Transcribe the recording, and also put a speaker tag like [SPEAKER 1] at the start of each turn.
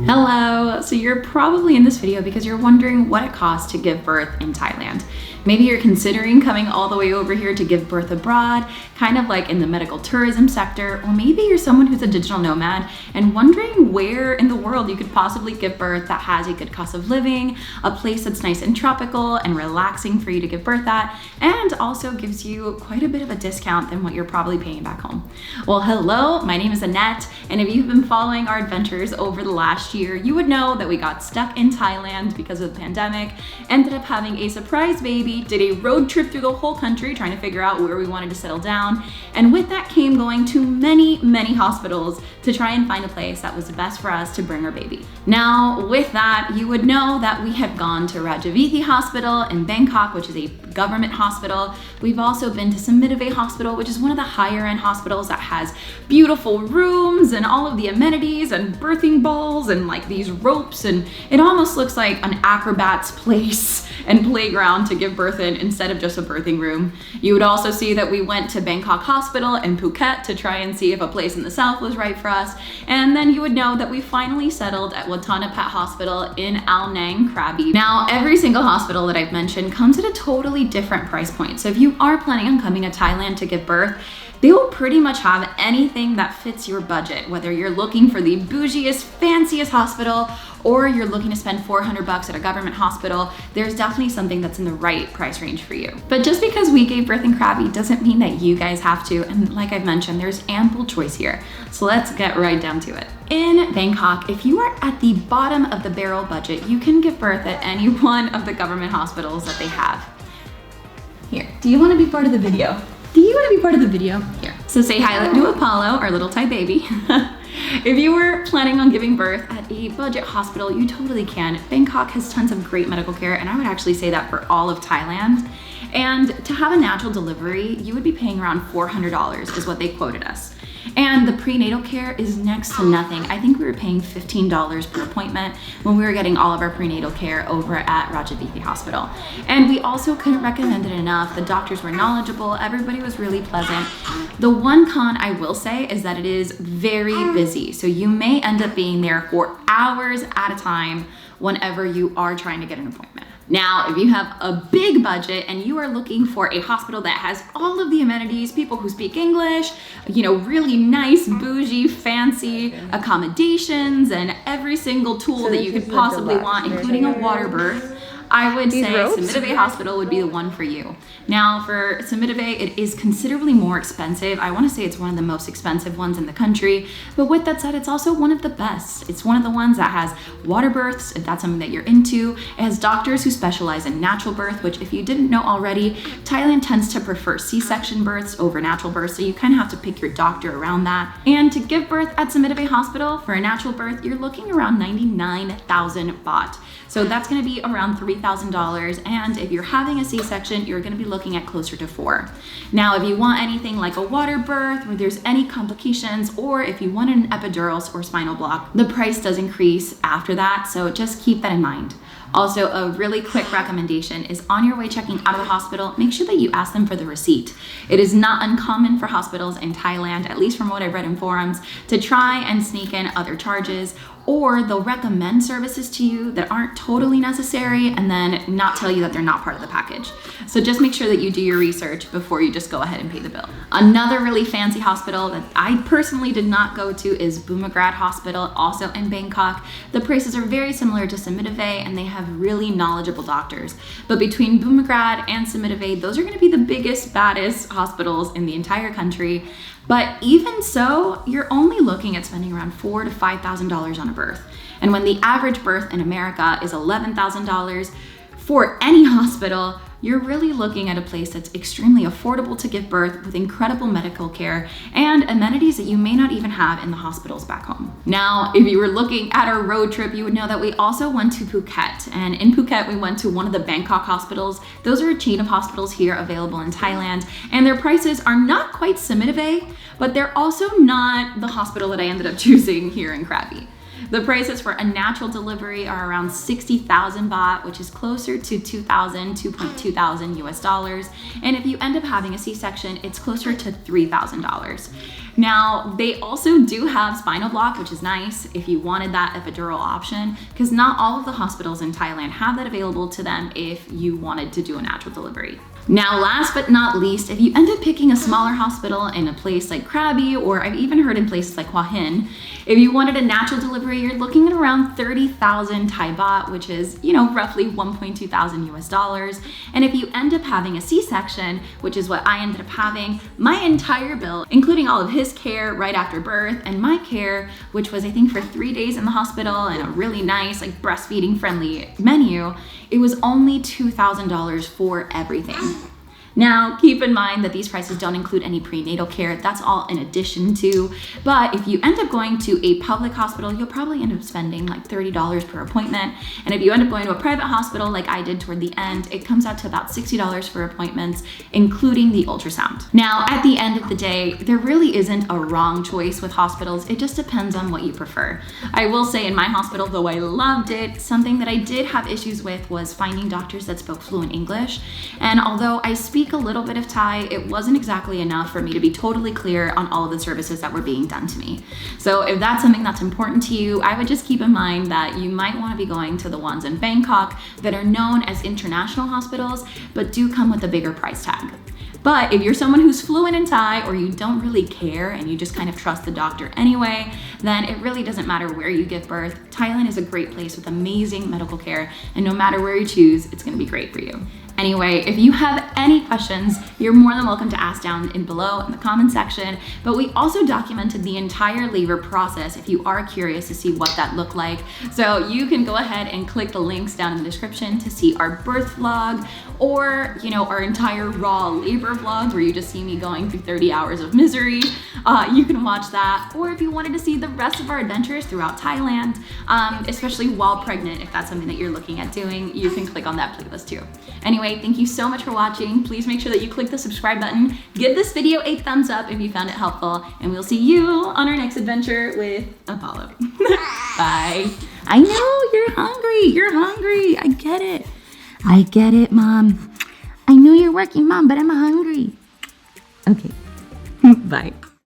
[SPEAKER 1] Hello! So you're probably in this video because you're wondering what it costs to give birth in Thailand. Maybe you're considering coming all the way over here to give birth abroad, kind of like in the medical tourism sector, or maybe you're someone who's a digital nomad and wondering where in the world you could possibly give birth that has a good cost of living, a place that's nice and tropical and relaxing for you to give birth at, and also gives you quite a bit of a discount than what you're probably paying back home. Well, hello, my name is Annette, and if you've been following our adventures over the last year, you would know that we got stuck in Thailand because of the pandemic, ended up having a surprise baby, did a road trip through the whole country trying to figure out where we wanted to settle down, and with that came going to many hospitals to try and find a place that was the best for us to bring our baby. Now, with that, you would know that we have gone to Rajavithi Hospital in Bangkok, which is a government hospital. We've also been to Samitivej Hospital, which is one of the higher end hospitals that has beautiful rooms and all of the amenities and birthing balls and like these ropes, and it almost looks like an acrobat's place and playground to give birth in instead of just a birthing room. You would also see that we went to Bangkok Hospital in Phuket to try and see if a place in the south was right for us. And then you would know that we finally settled at Wattanapat Hospital in Ao Nang, Krabi. Now, every single hospital that I've mentioned comes at a totally different price point. So if you are planning on coming to Thailand to give birth, they will pretty much have anything that fits your budget, whether you're looking for the bougiest, fanciest hospital, or you're looking to spend 400 bucks at a government hospital, there's definitely something that's in the right price range for you. But just because we gave birth in Krabi doesn't mean that you guys have to, and like I've mentioned, there's ample choice here. So let's get right down to it. In Bangkok, if you are at the bottom of the barrel budget, you can give birth at any one of the government hospitals that they have. Here, do you want to be part of the video? Do you want to be part of the video? Here. So say hi to Apollo, our little Thai baby. If you were planning on giving birth at a budget hospital, you totally can. Bangkok has tons of great medical care, and I would actually say that for all of Thailand. And to have a natural delivery, you would be paying around $400 is what they quoted us. And the prenatal care is next to nothing. I think we were paying $15 per appointment when we were getting all of our prenatal care over at Rajavithi Hospital. And we also couldn't recommend it enough. The doctors were knowledgeable, everybody was really pleasant. The one con I will say is that it is very busy. So you may end up being there for hours at a time whenever you are trying to get an appointment. Now, if you have a big budget and you are looking for a hospital that has all of the amenities, people who speak English, you know, really nice, bougie, fancy accommodations, and every single tool that you could possibly want, including a water birth, I would say Samitivej Hospital would be the one for you. Now, for Samitivej, it is considerably more expensive. I want to say it's one of the most expensive ones in the country, but with that said, it's also one of the best. It's one of the ones that has water births, if that's something that you're into. It has doctors who specialize in natural birth, which if you didn't know already, Thailand tends to prefer C-section births over natural births, so you kind of have to pick your doctor around that. And to give birth at Samitivej Hospital for a natural birth, you're looking around 99,000 baht. So that's going to be around $3,000, and if you're having a C-section, you're going to be looking at closer to $4,000. Now, if you want anything like a water birth, where there's any complications, or if you want an epidural or spinal block, the price does increase after that, so just keep that in mind. Also, a really quick recommendation is on your way checking out of the hospital, make sure that you ask them for the receipt. It is not uncommon for hospitals in Thailand, at least from what I've read in forums, to try and sneak in other charges, or they'll recommend services to you that aren't totally necessary and then not tell you that they're not part of the package. So just make sure that you do your research before you just go ahead and pay the bill. Another really fancy hospital that I personally did not go to is Bangkok Hospital, also in Bangkok. The prices are very similar to Samitivej, and they have really knowledgeable doctors. But between Bangkok and Samitivej, those are going to be the biggest, baddest hospitals in the entire country. But even so, you're only looking at spending around $4,000 to $5,000 on a birth. And when the average birth in America is $11,000 for any hospital, you're really looking at a place that's extremely affordable to give birth with incredible medical care and amenities that you may not even have in the hospitals back home. Now, if you were looking at our road trip, you would know that we also went to Phuket. And in Phuket, we went to one of the Bangkok hospitals. Those are a chain of hospitals here available in Thailand, and their prices are not quite Samitivej, but they're also not the hospital that I ended up choosing here in Krabi. The prices for a natural delivery are around 60,000 baht, which is closer to 2.2 thousand US dollars. And if you end up having a C-section, it's closer to $3,000. Now, they also do have spinal block, which is nice if you wanted that epidural option, because not all of the hospitals in Thailand have that available to them if you wanted to do a natural delivery. Now, last but not least, if you end up picking a smaller hospital in a place like Krabi, or I've even heard in places like Hua Hin, if you wanted a natural delivery, you're looking at around 30,000 Thai baht, which is, roughly 1.2 thousand US dollars. And if you end up having a C-section, which is what I ended up having, my entire bill, including all of his care right after birth and my care, which was I think for 3 days in the hospital and a really nice like breastfeeding friendly menu, it was only $2,000 for everything. Now, keep in mind that these prices don't include any prenatal care. That's all in addition to. But if you end up going to a public hospital, you'll probably end up spending like $30 per appointment. And if you end up going to a private hospital like I did toward the end, it comes out to about $60 for appointments, including the ultrasound. Now, at the end of the day, there really isn't a wrong choice with hospitals. It just depends on what you prefer. I will say in my hospital, though I loved it, something that I did have issues with was finding doctors that spoke fluent English. And although I speak a little bit of Thai, it wasn't exactly enough for me to be totally clear on all of the services that were being done to me. So if that's something that's important to you, I would just keep in mind that you might want to be going to the ones in Bangkok that are known as international hospitals, but do come with a bigger price tag. But if you're someone who's fluent in Thai or you don't really care and you just kind of trust the doctor anyway, then it really doesn't matter where you give birth. Thailand is a great place with amazing medical care, and no matter where you choose, it's going to be great for you. Anyway, if you have any questions, you're more than welcome to ask down below in the comment section. But we also documented the entire labor process if you are curious to see what that looked like. So you can go ahead and click the links down in the description to see our birth vlog, or our entire raw labor vlog where you just see me going through 30 hours of misery. You can watch that. Or if you wanted to see the rest of our adventures throughout Thailand, especially while pregnant, if that's something that you're looking at doing, you can click on that playlist too. Anyway, thank you so much for watching. Please make sure that you click the subscribe button. Give this video a thumbs up if you found it helpful, and we'll see you on our next adventure with Apollo. Bye. I know you're hungry. You're hungry. I get it. I get it, Mom. I know you're working, Mom, but I'm hungry. Okay. Bye.